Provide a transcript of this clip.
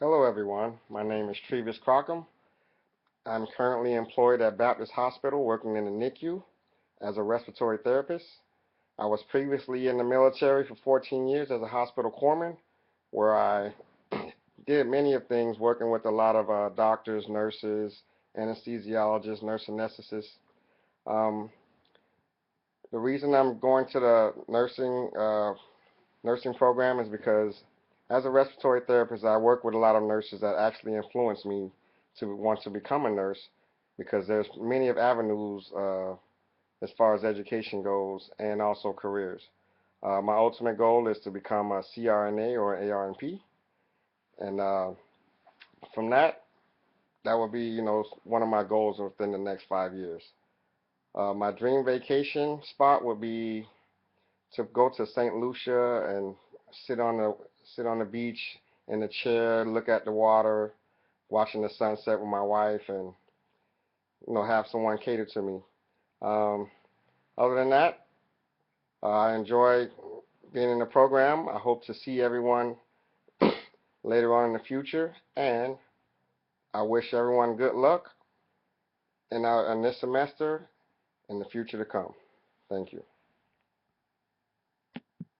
Hello everyone, my name is Trevis Crockham. I'm currently employed at Baptist Hospital working in the NICU as a respiratory therapist. I was previously in the military for 14 years as a hospital corpsman where I did many of things working with a lot of doctors, nurses, anesthesiologists, nurse anesthetists. Um, the reason I'm going to the nursing program is because as a respiratory therapist, I work with a lot of nurses that actually influence me to want to become a nurse because there's many of avenues as far as education goes and also careers. My ultimate goal is to become a CRNA or ARNP, and from that will be, one of my goals within the next 5 years. My dream vacation spot would be to go to St. Lucia and sit on the sit on the beach in a chair, look at the water, watching the sunset with my wife, and have someone cater to me. Um, Other than that, I enjoy being in the program. I hope to see everyone later on in the future, and I wish everyone good luck in this semester and the future to come. Thank you.